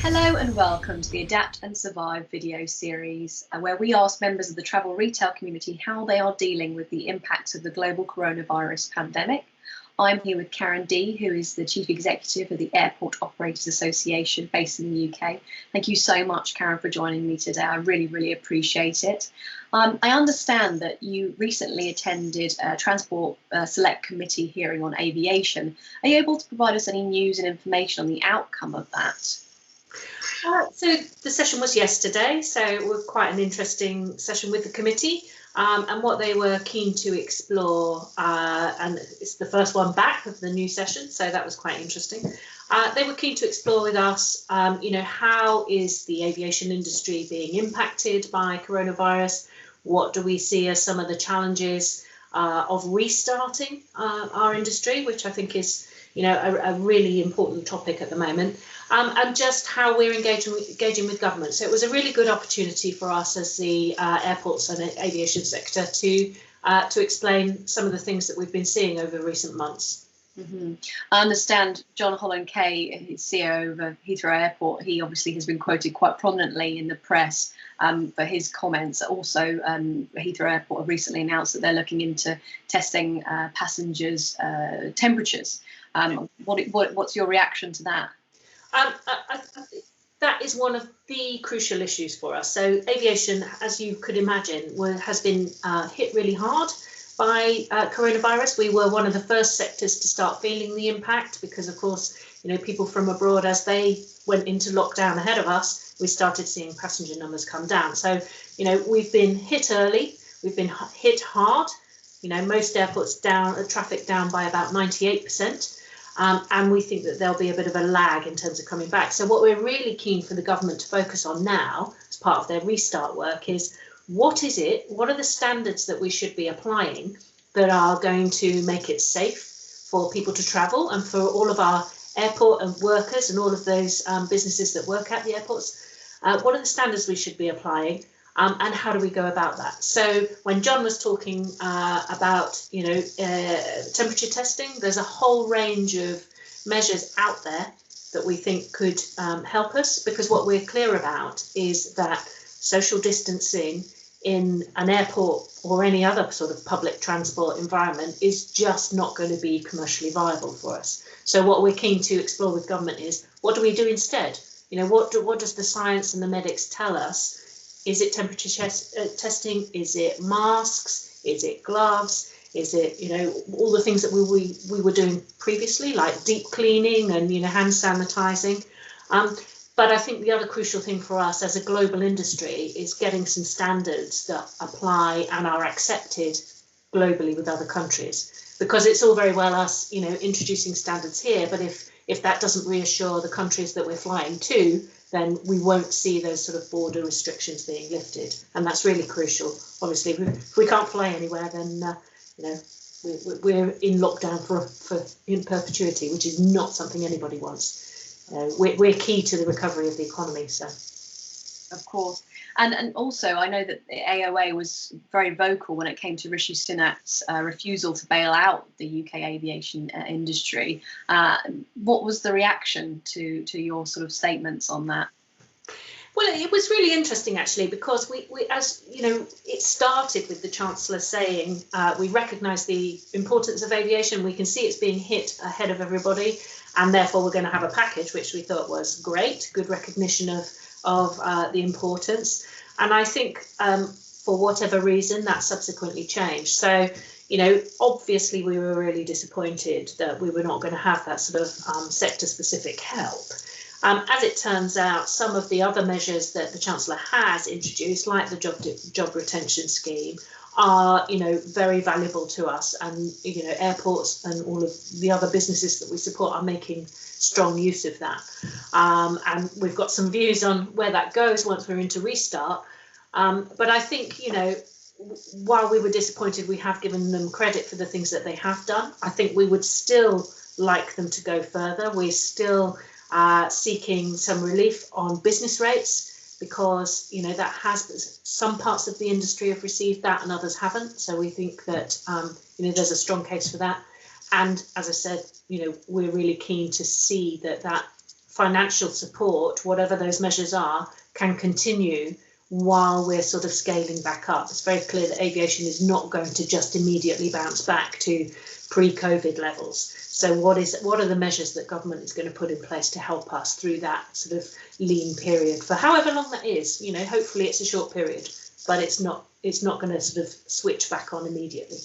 Hello and welcome to the Adapt and Survive video series, where we ask members of the travel retail community how they are dealing with the impacts of the global coronavirus pandemic. I'm here with Karen Dee, who is the Chief Executive of the Airport Operators Association based in the UK. Thank you so much, Karen, for joining me today. I really appreciate it. I understand that you recently attended a Transport Select Committee hearing on aviation. Are you able to provide us any news and information on the outcome of that? So the session was yesterday, so it was quite an interesting session with the committee, and what they were keen to explore, and it's the first one back of the new session, so that was quite interesting. They were keen to explore with us, how is the aviation industry being impacted by coronavirus? What do we see as some of the challenges of restarting our industry, which I think is, a really important topic at the moment. And just how we're engaging with government. So it was a really good opportunity for us as the airports and aviation sector to explain some of the things that we've been seeing over recent months. Mm-hmm. I understand John Holland-Kaye, CEO of Heathrow Airport, he obviously has been quoted quite prominently in the press for his comments. Also, Heathrow Airport have recently announced that they're looking into testing passengers' temperatures. What's your reaction to that? That is one of the crucial issues for us. So aviation, as you could imagine, has been hit really hard by coronavirus. We were one of the first sectors to start feeling the impact because, of course, people from abroad, as they went into lockdown ahead of us, we started seeing passenger numbers come down. So, we've been hit early, we've been hit hard. Most airports traffic down by about 98%. And we think that there'll be a bit of a lag in terms of coming back. So what we're really keen for the government to focus on now, as part of their restart work, is what are the standards that we should be applying that are going to make it safe for people to travel and for all of our airport and workers and all of those businesses that work at the airports. What are the standards we should be applying? And how do we go about that? So when John was talking about, temperature testing, there's a whole range of measures out there that we think could help us, because what we're clear about is that social distancing in an airport or any other sort of public transport environment is just not going to be commercially viable for us. So what we're keen to explore with government is, what do we do instead? What does the science and the medics tell us? Is it temperature testing? Is it masks? Is it gloves? Is it, all the things that we were doing previously, like deep cleaning and, hand sanitizing? But I think the other crucial thing for us as a global industry is getting some standards that apply and are accepted globally with other countries. Because it's all very well us, introducing standards here, but if that doesn't reassure the countries that we're flying to, then we won't see those sort of border restrictions being lifted. And that's really crucial. Obviously, if we can't fly anywhere, then, we're in lockdown in perpetuity, which is not something anybody wants. We're key to the recovery of the economy. So, of course. And also, I know that the AOA was very vocal when it came to Rishi Sunak's refusal to bail out the UK aviation industry. What was the reaction to your sort of statements on that? Well, it was really interesting, actually, because we as it started with the Chancellor saying we recognise the importance of aviation. We can see it's being hit ahead of everybody, and therefore we're going to have a package, which we thought was great, good recognition of the importance. And I think for whatever reason that subsequently changed. So, obviously we were really disappointed that we were not going to have that sort of sector specific help. As it turns out, some of the other measures that the Chancellor has introduced, like the job retention scheme, are very valuable to us, and airports and all of the other businesses that we support are making strong use of that, and we've got some views on where that goes once we're into restart, but I think while we were disappointed, we have given them credit for the things that they have done. I think we would still like them to go further. We're still seeking some relief on business rates, because that has, some parts of the industry have received that and others haven't. So we think that there's a strong case for that. And as I said, we're really keen to see that financial support, whatever those measures are, can continue while we're sort of scaling back up. It's very clear that aviation is not going to just immediately bounce back to pre-COVID levels. So what are the measures that government is going to put in place to help us through that sort of lean period for however long that is? You know, hopefully it's a short period, but it's not going to sort of switch back on immediately.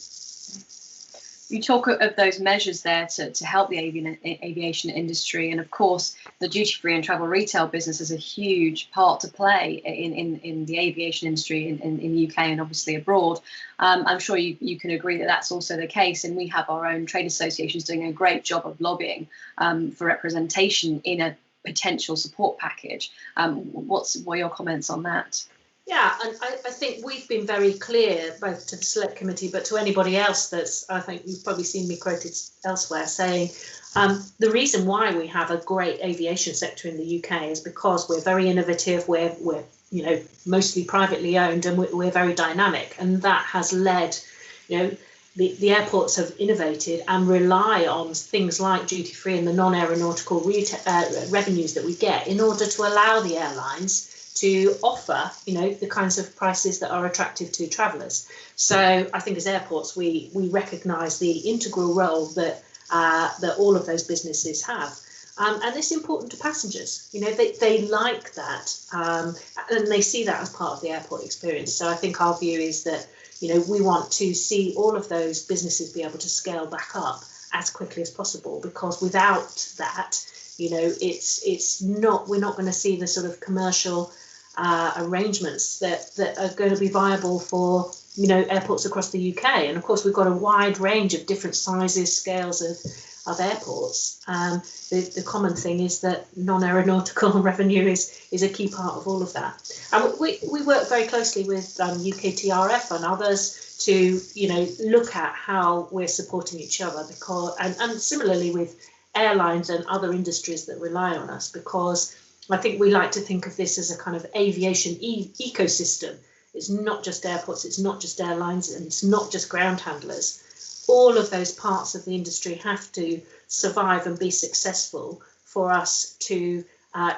You talk of those measures there to help the aviation industry, and of course the duty-free and travel retail business has a huge part to play in the aviation industry in the UK and obviously abroad. I'm sure you can agree that that's also the case, and we have our own trade associations doing a great job of lobbying for representation in a potential support package. What are your comments on that? Yeah, and I think we've been very clear, both to the Select Committee, but to anybody else I think you've probably seen me quoted elsewhere, saying the reason why we have a great aviation sector in the UK is because we're very innovative, we're you know, mostly privately owned, and we're very dynamic, and that has led, you know, the airports have innovated and rely on things like duty-free and the non-aeronautical revenues that we get in order to allow the airlines to offer, you know, the kinds of prices that are attractive to travellers. So I think as airports, we recognise the integral role that all of those businesses have. And it's important to passengers. You know, they like that, and they see that as part of the airport experience. So I think our view is that, you know, we want to see all of those businesses be able to scale back up as quickly as possible, because without that, you know, we're not going to see the sort of commercial arrangements that are going to be viable for, you know, airports across the UK. And of course, we've got a wide range of different sizes, scales of airports. The common thing is that non-aeronautical revenue is a key part of all of that. And we work very closely with UKTRF and others to, you know, look at how we're supporting each other, because and similarly with airlines and other industries that rely on us, because I think we like to think of this as a kind of aviation ecosystem. It's not just airports, it's not just airlines, and it's not just ground handlers. All of those parts of the industry have to survive and be successful for us to,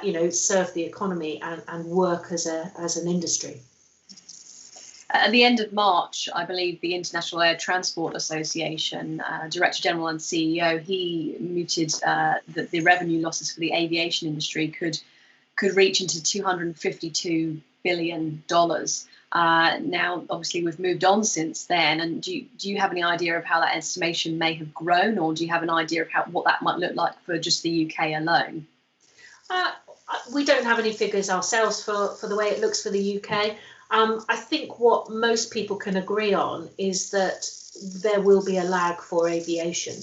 you know, serve the economy and work as an industry. At the end of March, I believe the International Air Transport Association, Director General and CEO, he mooted that the revenue losses for the aviation industry could reach into $252 billion. Now, obviously, we've moved on since then. And do you have any idea of how that estimation may have grown, or do you have an idea of what that might look like for just the UK alone? We don't have any figures ourselves for the way it looks for the UK. I think what most people can agree on is that there will be a lag for aviation.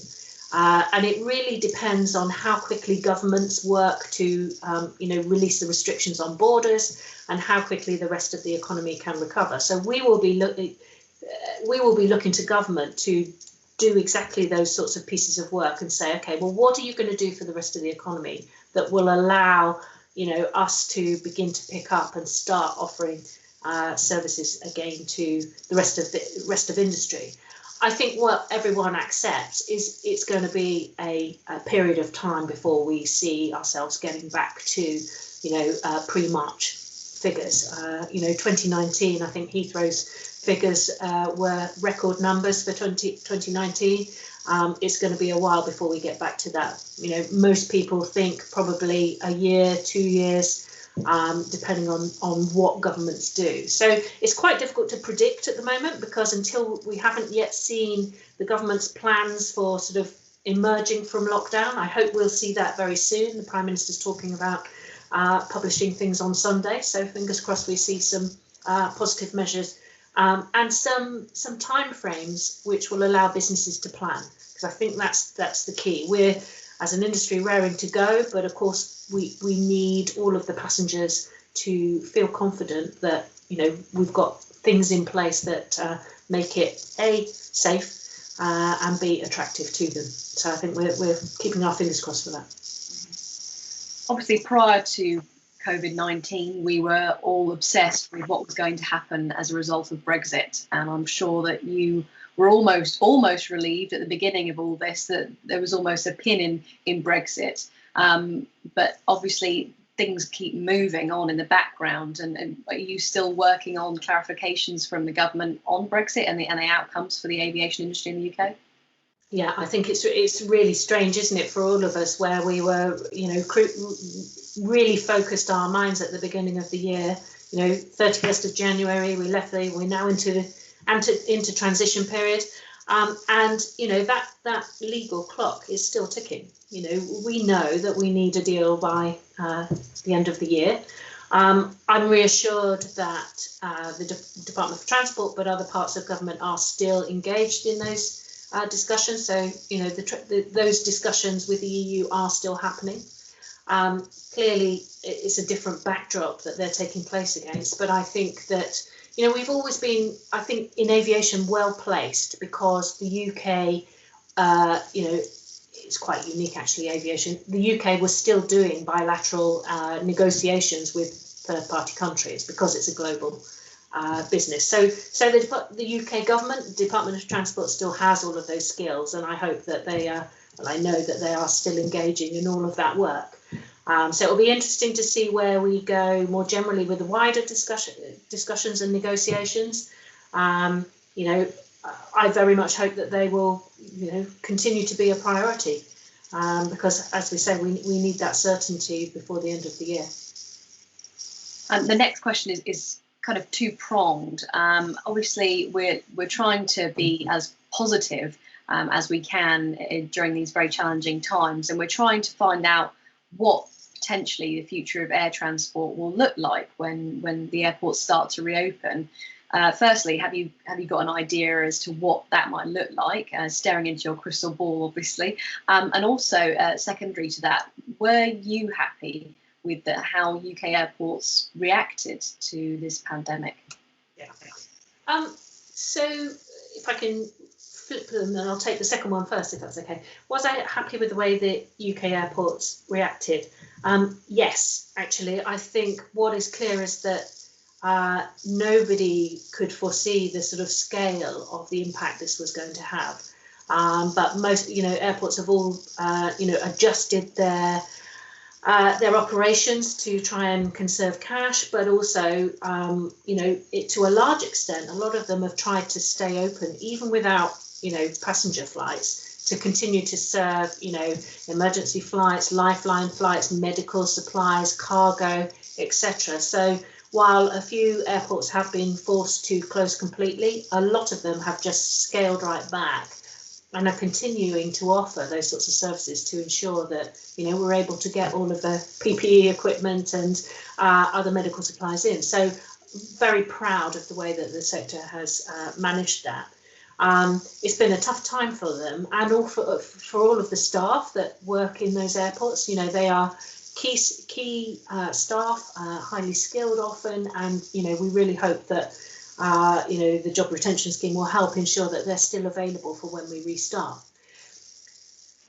And it really depends on how quickly governments work to, you know, release the restrictions on borders and how quickly the rest of the economy can recover. So we will be looking to government to do exactly those sorts of pieces of work and say, OK, well, what are you going to do for the rest of the economy that will allow, you know, us to begin to pick up and start offering services again to the rest of industry. I think what everyone accepts is it's going to be a period of time before we see ourselves getting back to, you know, pre-March figures. You know, 2019, I think Heathrow's figures were record numbers for 2019. It's going to be a while before we get back to that. You know, most people think probably a year, 2 years, depending on what governments do. So it's quite difficult to predict at the moment, because until we haven't yet seen the government's plans for sort of emerging from lockdown. I hope we'll see that very soon. The Prime Minister's talking about publishing things on Sunday, so fingers crossed we see some positive measures and some time frames which will allow businesses to plan, because I think that's the key. We're, as an industry, raring to go, but of course we need all of the passengers to feel confident that, you know, we've got things in place that make it A, safe, and B, attractive to them. So I think we're keeping our fingers crossed for that. Obviously, prior to COVID-19, we were all obsessed with what was going to happen as a result of Brexit, and I'm sure that you were almost relieved at the beginning of all this that there was almost a pin in Brexit. But obviously things keep moving on in the background. And are you still working on clarifications from the government on Brexit and the outcomes for the aviation industry in the UK? Yeah, I think it's really strange, isn't it, for all of us, where we were, really focused our minds at the beginning of the year. 31st of January, we left we're now into transition period, and that legal clock is still ticking. We know that we need a deal by the end of the year. I'm reassured that the Department for Transport, but other parts of government are still engaged in those discussions. So, those discussions with the EU are still happening. Clearly, it's a different backdrop that they're taking place against. But I think that, we've always been, I think, in aviation well placed, because the UK, it's quite unique, actually, aviation. The UK was still doing bilateral negotiations with third-party countries because it's a global business. So the UK government, the Department of Transport, still has all of those skills, and I hope that I know that they are still engaging in all of that work. So it'll be interesting to see where we go more generally with the wider discussions and negotiations. I very much hope that they will, continue to be a priority, because, as we say, we need that certainty before the end of the year. The next question is kind of two-pronged. Obviously, we're trying to be as positive as we can during these very challenging times, and we're trying to find out what potentially the future of air transport will look like when the airports start to reopen. Firstly, have you got an idea as to what that might look like? Staring into your crystal ball, obviously, and also secondary to that, were you happy with how UK airports reacted to this pandemic? Yeah. So if I can flip them, and I'll take the second one first, if that's okay. Was I happy with the way the UK airports reacted? Yes, actually. I think what is clear is that nobody could foresee the sort of scale of the impact this was going to have. But most, airports have all, adjusted their operations to try and conserve cash, but also, to a large extent, a lot of them have tried to stay open, even without, passenger flights, to continue to serve, emergency flights, lifeline flights, medical supplies, cargo, etc. So while a few airports have been forced to close completely, a lot of them have just scaled right back and are continuing to offer those sorts of services to ensure that, we're able to get all of the PPE equipment and other medical supplies in. So very proud of the way that the sector has managed that. It's been a tough time for them, and all for all of the staff that work in those airports. They are key staff, highly skilled often, and we really hope that the job retention scheme will help ensure that they're still available for when we restart.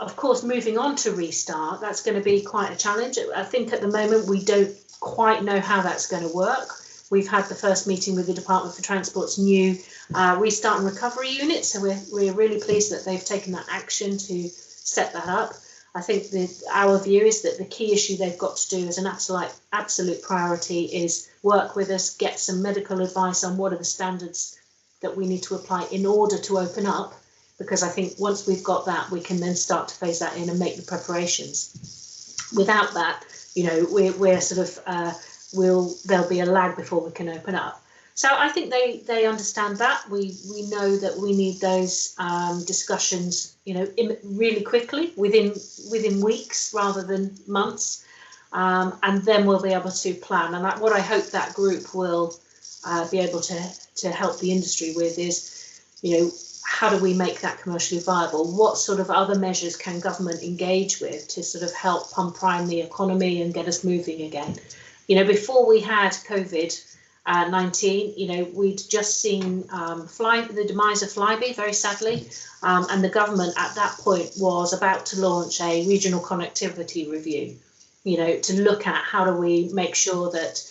Of course, moving on to restart, that's going to be quite a challenge. I think at the moment we don't quite know how that's going to work. We've had the first meeting with the Department for Transport's new restart and recovery unit, so we're really pleased that they've taken that action to set that up. I think our view is that the key issue they've got to do as an absolute priority is work with us, get some medical advice on what are the standards that we need to apply in order to open up, because I think once we've got that, we can then start to phase that in and make the preparations. Without that, we're sort of there'll be a lag before we can open up. So I think they understand that. We know that we need those discussions, really quickly, within weeks rather than months, and then we'll be able to plan. And what I hope that group will be able to help the industry with is, how do we make that commercially viable? What sort of other measures can government engage with to sort of help prime the economy and get us moving again? Before we had COVID-19, we'd just seen the demise of Flybe, very sadly, and the government at that point was about to launch a regional connectivity review, to look at how do we make sure that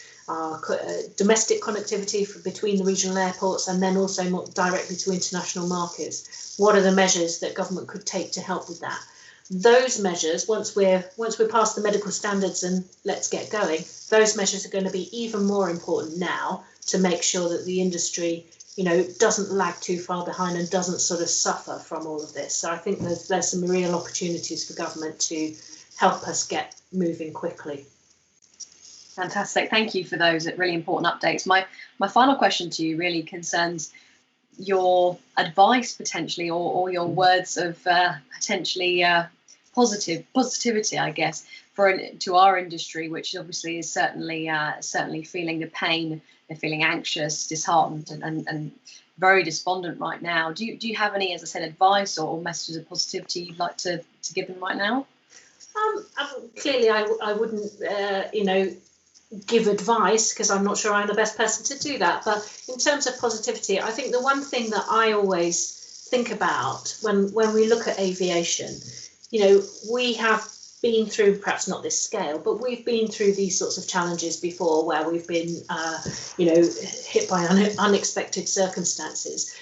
domestic connectivity between the regional airports and then also more directly to international markets. What are the measures that government could take to help with that? those measures, once we're past the medical standards and let's get going, those measures are going to be even more important now to make sure that the industry, doesn't lag too far behind and doesn't sort of suffer from all of this. So I think there's some real opportunities for government to help us get moving quickly. Fantastic. Thank you for those really important updates. My final question to you really concerns your advice potentially, or your words of potentially positivity, I guess, to our industry, which obviously is certainly feeling the pain. They're feeling anxious, disheartened, and very despondent right now. Do you have any, as I said, advice or messages of positivity you'd like to give them right now? Clearly, I wouldn't, give advice, because I'm not sure I'm the best person to do that. But in terms of positivity, I think the one thing that I always think about when we look at aviation, we have been through, perhaps not this scale, but we've been through these sorts of challenges before, where we've been, hit by unexpected circumstances.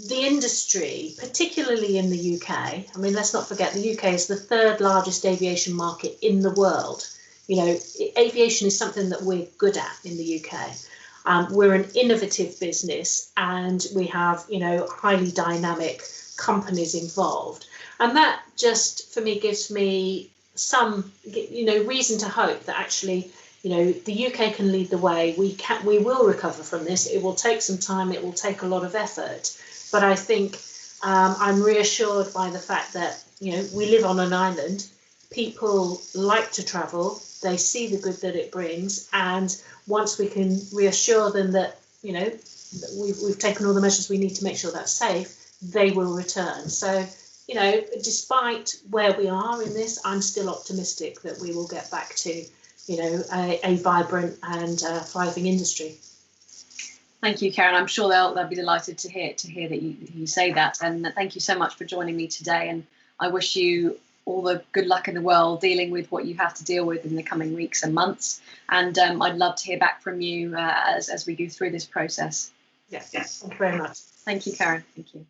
The industry, particularly in the UK, I mean, let's not forget the UK is the third largest aviation market in the world. Aviation is something that we're good at in the UK. We're an innovative business, and we have, highly dynamic companies involved. And that just, for me, gives me some, reason to hope that actually, the UK can lead the way. We will recover from this. It will take some time. It will take a lot of effort. But I think I'm reassured by the fact that, we live on an island. People like to travel. They see the good that it brings, and once we can reassure them that that we've taken all the measures we need to make sure that's safe, they will return. So despite where we are in this, I'm still optimistic that we will get back to a vibrant and thriving industry. Thank you, Karen. I'm sure they'll be delighted to hear that you say that, and thank you so much for joining me today. And I wish you all the good luck in the world dealing with what you have to deal with in the coming weeks and months. And I'd love to hear back from you as we go through this process. Yes. Thank you very much. Thank you, Karen. Thank you.